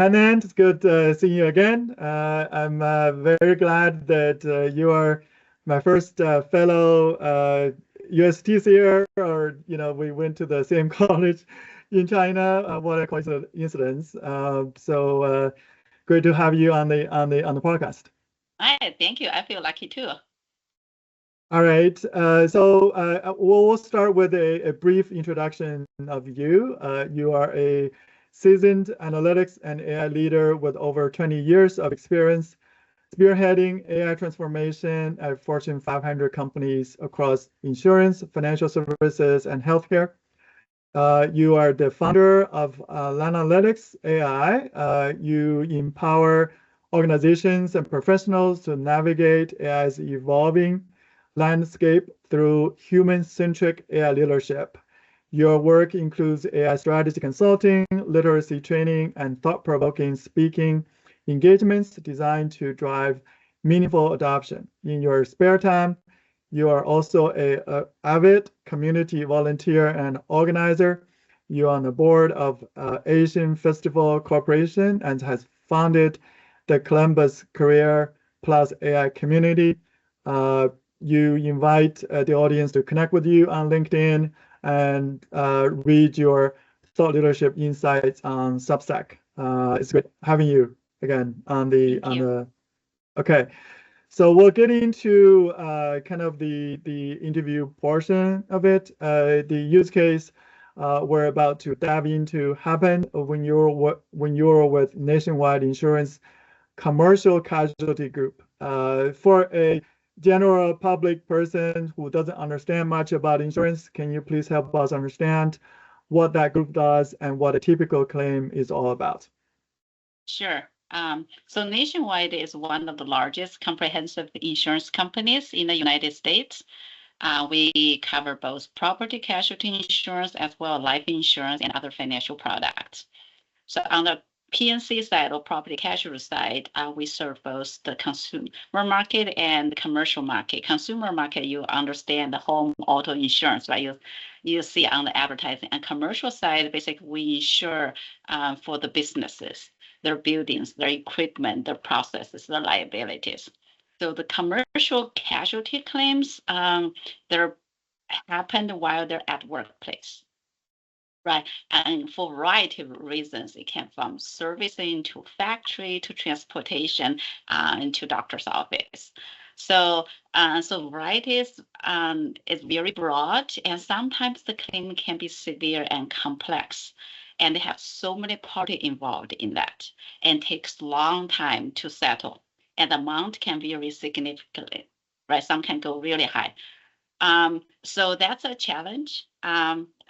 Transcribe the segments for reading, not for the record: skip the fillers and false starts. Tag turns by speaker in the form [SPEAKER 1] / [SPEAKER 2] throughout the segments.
[SPEAKER 1] Hanan, it's good seeing you again. I'm very glad that you are my first fellow USTCer, or we went to the same college in China. What a coincidence! So great to have you on the podcast.
[SPEAKER 2] Hi, thank you. I feel lucky too.
[SPEAKER 1] All right. So we'll start with a brief introduction of you. You are a seasoned analytics and AI leader with over 20 years of experience spearheading AI transformation at Fortune 500 companies across insurance, financial services, and healthcare. You are the founder of Analytics AI. You empower organizations and professionals to navigate AI's evolving landscape through human-centric AI leadership. Your work includes AI strategy consulting, literacy training, and thought-provoking speaking engagements designed to drive meaningful adoption. In your spare time, you are also an avid community volunteer and organizer. You are on the board of Asian Festival Corporation and has founded the Columbus Career Plus AI community. You invite the audience to connect with you on LinkedIn and read your thought leadership insights on Substack. It's great having you again on the. Okay, so we'll get into kind of the interview portion of it. The use case we're about to dive into happened when you're with Nationwide Insurance Commercial Casualty Group. For a general public person who doesn't understand much about insurance, can you please help us understand what that group does and what a typical claim is all about?
[SPEAKER 2] Sure. So Nationwide is one of the largest comprehensive insurance companies in the United States. We cover both property casualty insurance as well as life insurance and other financial products. So on the P&C side or property casualty side, we serve both the consumer market and the commercial market. Consumer market, you understand the home auto insurance, right? You see on the advertising. And commercial side, basically we insure for the businesses, their buildings, their equipment, their processes, their liabilities. So the commercial casualty claims, they're happened while they're at workplace. Right, and for a variety of reasons, it can from servicing to factory to transportation into doctor's office. So varieties is very broad, and sometimes the claim can be severe and complex, and they have so many parties involved in that, and takes long time to settle, and the amount can vary significantly. Right, some can go really high. So that's a challenge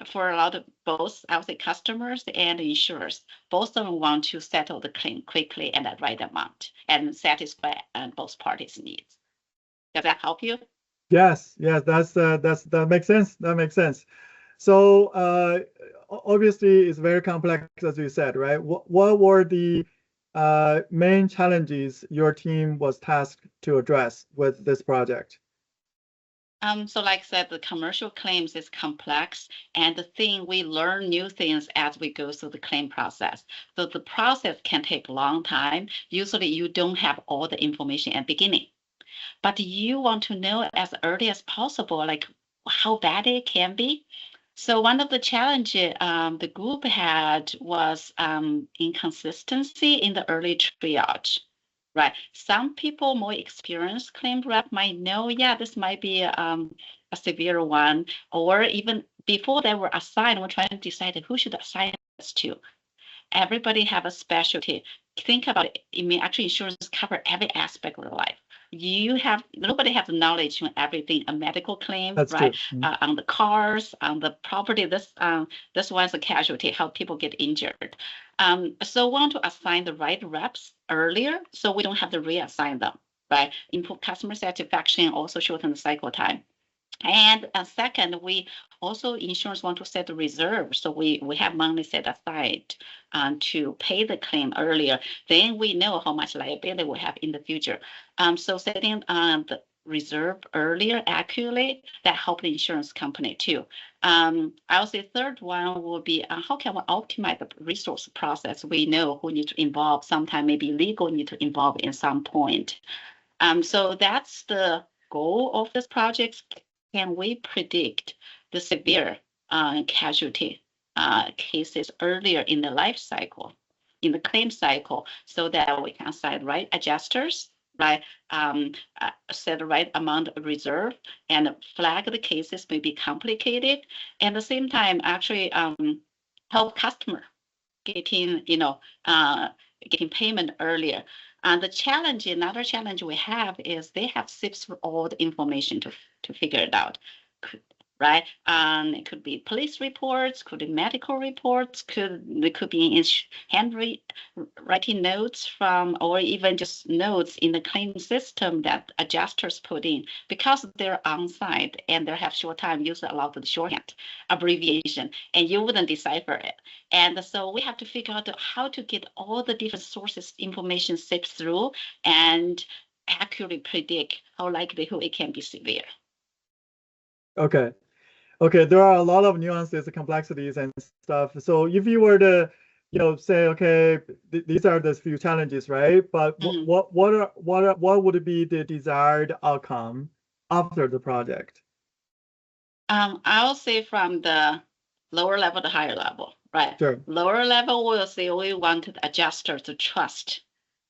[SPEAKER 2] for a lot of both, I would say, customers and insurers. Both of them want to settle the claim quickly and at right amount and satisfy both parties' needs. Does that help you?
[SPEAKER 1] Yes, that makes sense. That makes sense. So obviously, it's very complex, as you said, right? What were the main challenges your team was tasked to address with this project?
[SPEAKER 2] So like I said, the commercial claims is complex, and the thing we learn new things as we go through the claim process. So the process can take a long time. Usually you don't have all the information at the beginning, but you want to know as early as possible, like how bad it can be. So one of the challenges the group had was inconsistency in the early triage. Right. Some people, more experienced claim rep might know, yeah, this might be a severe one, or even before they were assigned, we're trying to decide who should assign this to. Everybody have a specialty. Think about it. I mean, actually, insurance cover every aspect of life. Nobody has the knowledge on everything. A medical claim,
[SPEAKER 1] That's
[SPEAKER 2] right?
[SPEAKER 1] True.
[SPEAKER 2] On the cars, on the property. This one's a casualty. How people get injured. So we want to assign the right reps earlier, so we don't have to reassign them. Right? Improve customer satisfaction, also shorten the cycle time. And second, we also insurance want to set the reserve, so we have money set aside to pay the claim earlier. Then we know how much liability we have in the future. So setting the reserve earlier accurately, that help the insurance company too. I would say third one will be how can we optimize the resource process? We know who need to involve. Sometimes maybe legal need to involve in some point. So that's the goal of this project. Can we predict the severe casualty cases earlier in the life cycle, in the claim cycle, so that we can assign right adjusters, right, set the right amount of reserve, and flag the cases may be complicated, and at the same time actually help customer getting, getting payment earlier. And another challenge we have is they have sift through all the information to figure it out, right? It could be police reports, could be medical reports, it could be in handwriting notes from, or even just notes in the claim system that adjusters put in, because they're on site and they have short time, use a lot of the shorthand abbreviation, and you wouldn't decipher it. And so we have to figure out how to get all the different sources information sift through and accurately predict how likelihood it can be severe.
[SPEAKER 1] Okay. Okay, there are a lot of nuances, complexities, and stuff. So if you were to, say, okay, these are the few challenges, right? But what would be the desired outcome after the project?
[SPEAKER 2] I'll say from the lower level to higher level, right?
[SPEAKER 1] Sure.
[SPEAKER 2] Lower level, we'll say we want the adjuster to trust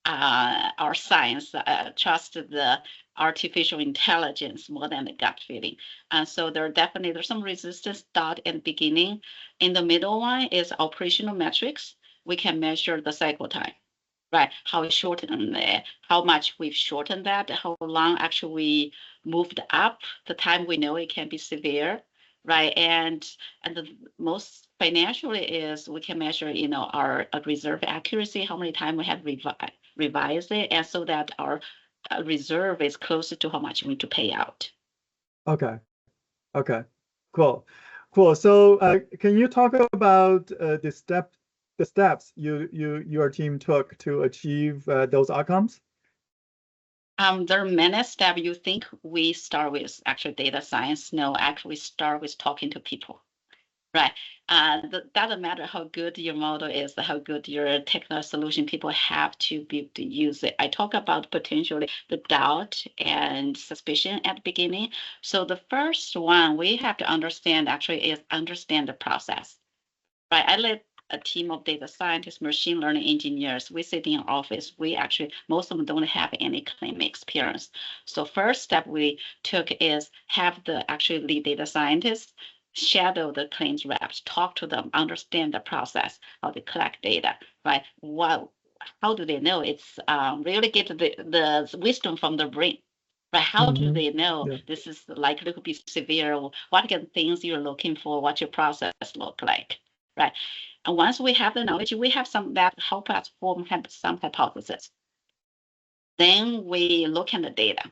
[SPEAKER 2] our science, trust the artificial intelligence more than the gut feeling. And so there's some resistance thought in the beginning. In the middle one is operational metrics. We can measure the cycle time, right? How much we've shortened that, how long actually we moved up, the time we know it can be severe, right? And the most financially is we can measure, our reserve accuracy, how many times we have revised it, and so that our reserve is closer to how much we need to pay out.
[SPEAKER 1] Okay. Okay. Cool. So can you talk about the steps your team took to achieve those outcomes?
[SPEAKER 2] There are many steps. You think we start with actual data science? No, actually start with talking to people. Right. Doesn't matter how good your model is, how good your technical solution, people have to be able to use it. I talk about potentially the doubt and suspicion at the beginning. So the first one we have to understand actually is understand the process. Right. I led a team of data scientists, machine learning engineers. We sit in our office. Most of them don't have any claim experience. So first step we took is have the actual lead data scientists shadow the claims reps, talk to them, understand the process, how they collect data, right? How do they know? It's really get the wisdom from the brain, right? How do they know this is likely to be severe? What kind of things you're looking for? What your process look like, right? And once we have the knowledge, we have some that help us form some hypothesis. Then we look at the data.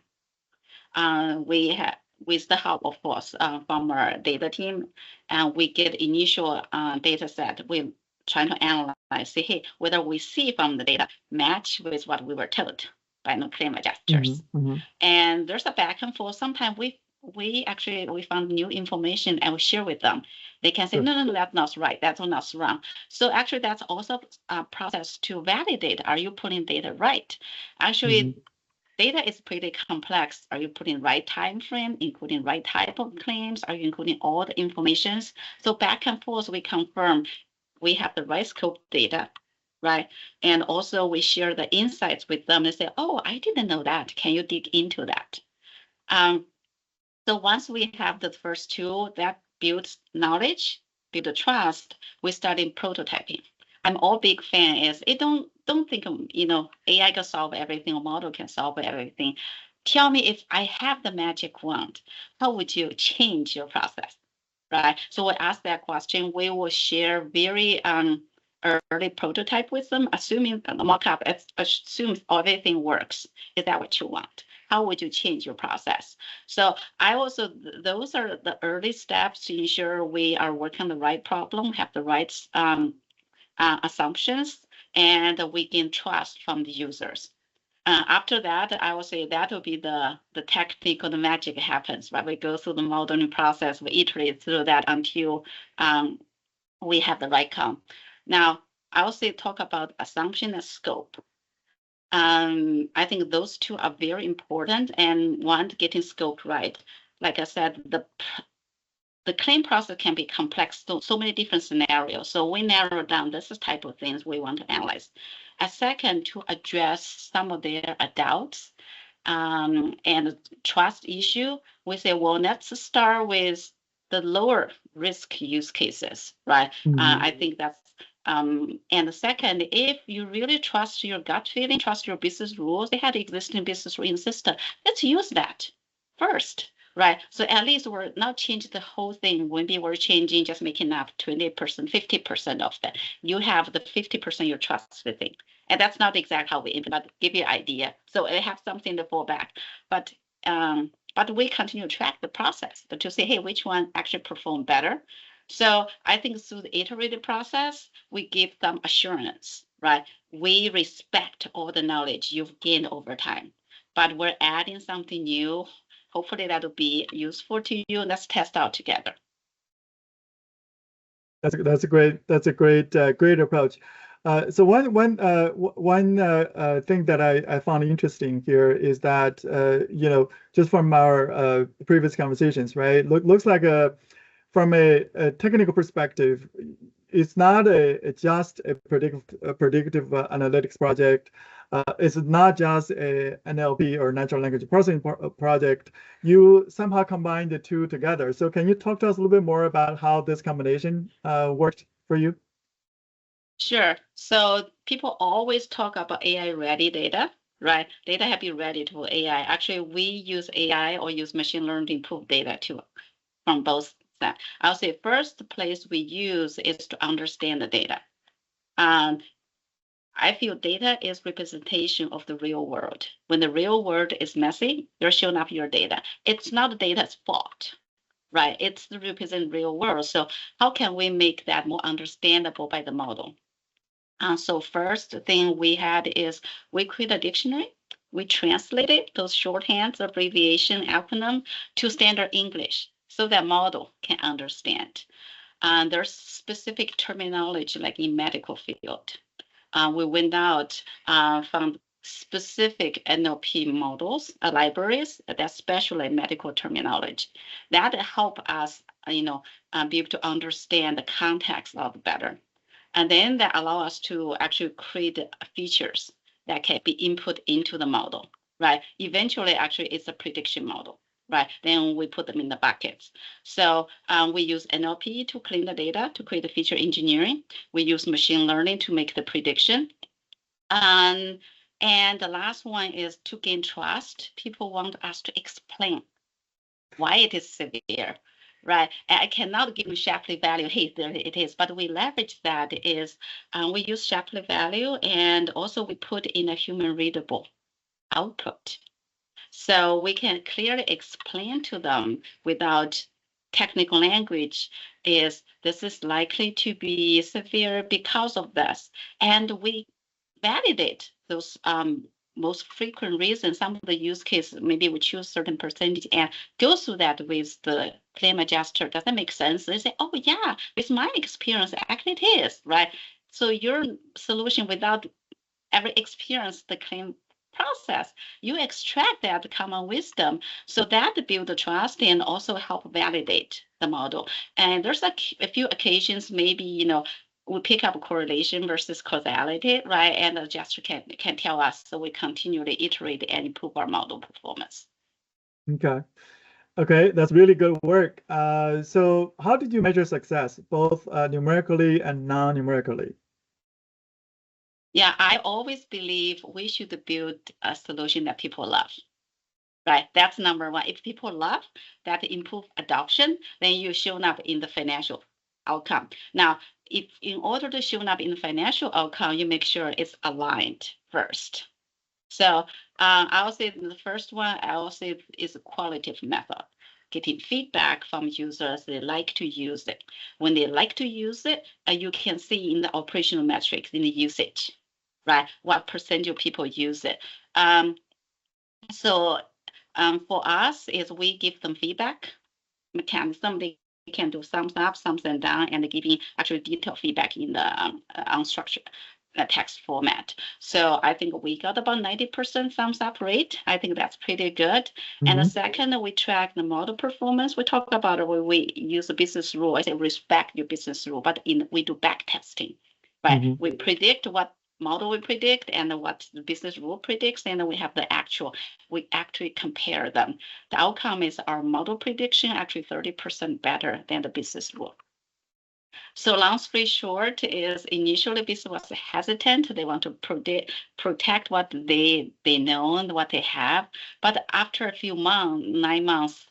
[SPEAKER 2] We have, with the help, of course, from our data team, and we get initial data set. We try to analyze, see, hey, whether we see from the data match with what we were told by the claim adjusters. And there's a back and forth. Sometimes we found new information and we share with them. They can say, no, that's not right. That's not wrong. So actually, that's also a process to validate. Are you putting data right? Actually, data is pretty complex. Are you putting right time frame, including right type of claims? Are you including all the information? So back and forth, we confirm we have the right scope data, right? And also we share the insights with them and say, oh, I didn't know that. Can you dig into that? So once we have the first two, that builds knowledge, build trust, we start in prototyping. I'm all big fan is it don't think AI can solve everything, a model can solve everything. Tell me, if I have the magic wand, how would you change your process? Right. So we ask that question. We will share very early prototype with them, assuming the mockup assumes everything works. Is that what you want? How would you change your process? So those are the early steps to ensure we are working on the right problem, have the right assumptions, and we gain trust from the users. After that, I will say that will be the technical, the magic happens, right? We go through the modeling process, we iterate through that until we have the right count. Now, I will say talk about assumption and scope. I think those two are very important, and one, getting scope right. Like I said, the claim process can be complex, so many different scenarios. So we narrow down this is type of things we want to analyze. A second, to address some of their doubts and trust issue, we say, well, let's start with the lower risk use cases, right? I think that's and the second, if you really trust your gut feeling, trust your business rules, they had existing business rule in system, let's use that first. Right. So at least we're not changing the whole thing. Maybe we're changing, just making up 20%, 50% of that. You have the 50% you trust within. And that's not exactly how we implement, but give you an idea. So they have something to fall back. But we continue to track the process to say, hey, which one actually performed better? So I think through the iterative process, we give them assurance, right? We respect all the knowledge you've gained over time, but we're adding something new. Hopefully that'll be useful to you. Let's test out together.
[SPEAKER 1] That's a great approach. So one thing that I found interesting here is that just from our previous conversations, right? Looks like from a technical perspective, it's not just a predictive analytics project. It's not just a NLP or natural language processing project. You somehow combine the two together. So can you talk to us a little bit more about how this combination worked for you?
[SPEAKER 2] Sure. So people always talk about AI ready data, right? Data have been ready to AI. Actually, we use AI or use machine learning to improve data too, from both sides. I'll say first place we use is to understand the data. I feel data is representation of the real world. When the real world is messy, you're showing up your data. It's not the data's fault, right? It's the represent real world. So how can we make that more understandable by the model? So first thing we had is we create a dictionary. We translated those shorthands, abbreviation, acronym to standard English so that model can understand. There's specific terminology like in medical field. We went out, found specific NLP models, libraries that specialize in medical terminology. That help us, be able to understand the context of better. And then that allow us to actually create features that can be input into the model, right? Eventually, actually, it's a prediction model, right? Then we put them in the buckets. So we use NLP to clean the data, to create the feature engineering. We use machine learning to make the prediction. And the last one is to gain trust. People want us to explain why it is severe, right? And I cannot give you Shapley value, hey, there it is, but we leverage that is, we use Shapley value and also we put in a human readable output. So we can clearly explain to them without technical language this is likely to be severe because of this. And we validate those most frequent reasons. Some of the use cases, maybe we choose certain percentage and go through that with the claim adjuster. Does that make sense? They say, oh yeah, with my experience, actually it is, right? So your solution without ever experience the claim process, you extract that common wisdom. So that build the trust and also help validate the model. And there's a few occasions, maybe, we pick up correlation versus causality, right? And the adjuster can tell us, so we continually iterate and improve our model performance.
[SPEAKER 1] Okay, that's really good work. So how did you measure success, both numerically and non-numerically?
[SPEAKER 2] Yeah, I always believe we should build a solution that people love, right? That's number one. If people love that improve adoption, then you're showing up in the financial outcome. Now, if in order to show up in the financial outcome, you make sure it's aligned first. So I will say the first one, I will say is a qualitative method. Getting feedback from users, they like to use it. When they like to use it, you can see in the operational metrics in the usage, right? What percentage of people use it? So for us, is we give them feedback mechanism. They can do thumbs up, thumbs down, and giving actually detailed feedback in the unstructured text format. So I think we got about 90% thumbs up rate. I think that's pretty good. And the second, we track the model performance. We talk about when we use a business rule. I say respect your business rule, but we do back testing, right? We predict what model we predict and what the business rule predicts, and then we have the actual. We actually compare them. The outcome is our model prediction actually 30% better than the business rule. So long story short is initially business was hesitant. They want to protect what they know and what they have. But after a few months, 9 months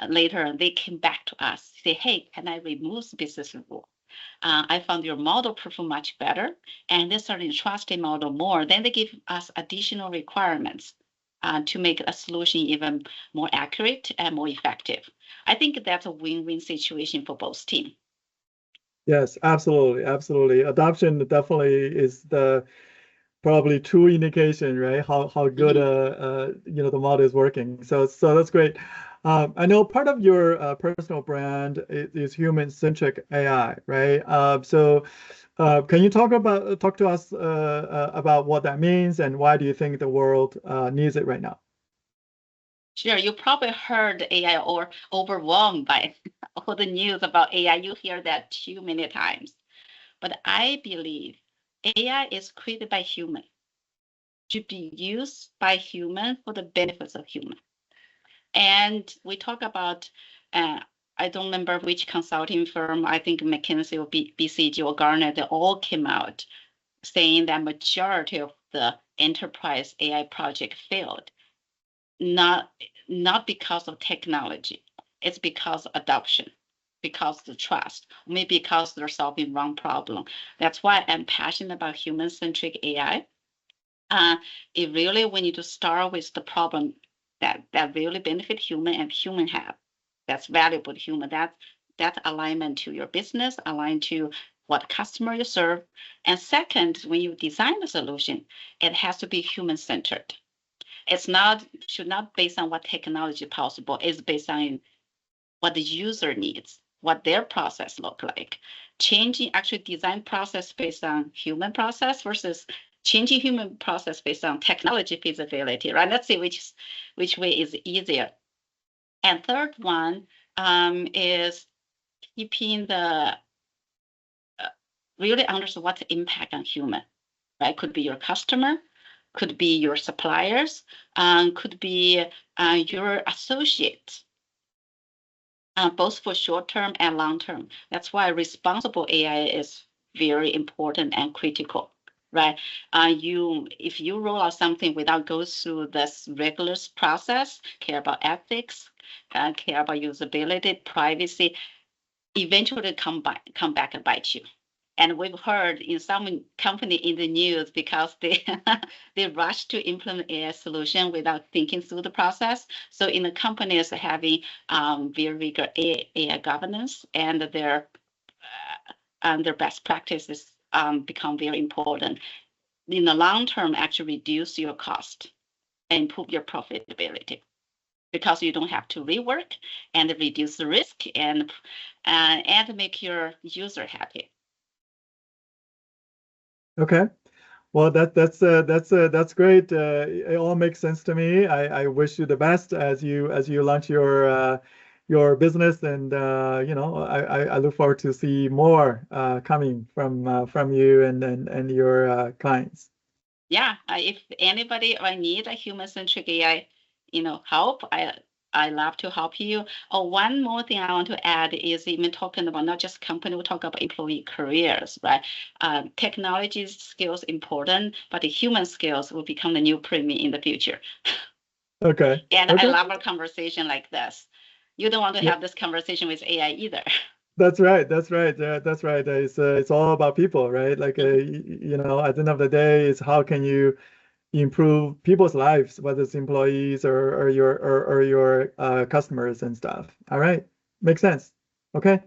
[SPEAKER 2] later, they came back to us, say, hey, can I remove the business rule? I found your model perform much better, and they started to trust the model more. Then they give us additional requirements to make a solution even more accurate and more effective. I think that's a win-win situation for both teams.
[SPEAKER 1] Yes, absolutely, absolutely. Adoption definitely is the probably true indication, right? How good the model is working. So that's great. I know part of your personal brand is human-centric AI, right? So can you talk to us about what that means and why do you think the world needs it right now?
[SPEAKER 2] Sure, you probably heard AI or overwhelmed by all the news about AI. You hear that too many times. But I believe AI is created by human, to be used by human for the benefits of human. And we talk about, I don't remember which consulting firm, I think McKinsey or BCG or Gartner, they all came out saying that majority of the enterprise AI project failed. Not because of technology, it's because of adoption, because of the trust, maybe because they're solving wrong problem. That's why I'm passionate about human-centric AI. It really, we need to start with the problem that really benefit human and human have. That's valuable to human. That alignment to your business, aligned to what customer you serve. And second, when you design the solution, it has to be human-centered. It's should not based on what technology possible. It's based on what the user needs, what their process look like. Changing actually design process based on human process versus changing human process based on technology feasibility, right? Let's see which way is easier. And third one is keeping the really understand what's the impact on human, right? Could be your customer, could be your suppliers, could be your associates, both for short term and long term. That's why responsible AI is very important and critical, right? If you roll out something without going through this regular process, care about ethics, care about usability, privacy, eventually come back and bite you. And we've heard in some company in the news because they they rush to implement AI solution without thinking through the process. So in the companies having very rigorous AI governance and their best practices become very important. In the long term, actually reduce your cost and improve your profitability, because you don't have to rework and reduce the risk and make your user happy.
[SPEAKER 1] Okay, well that's great. It all makes sense to me. I wish you the best as you launch your business, and I look forward to see more coming from you and your clients.
[SPEAKER 2] Yeah, if anybody or need a human-centric AI, help, I love to help you. Oh, one more thing I want to add is even talking about not just company, we talk about employee careers, right? Technology skills important, but the human skills will become the new premium in the future.
[SPEAKER 1] Okay.
[SPEAKER 2] And
[SPEAKER 1] okay.
[SPEAKER 2] I love a conversation like this. You don't want to have this conversation with AI either.
[SPEAKER 1] That's right. That's right. That's right. It's all about people, right? Like at the end of the day, it's how can you improve people's lives, whether it's employees or your customers and stuff. All right, makes sense. Okay.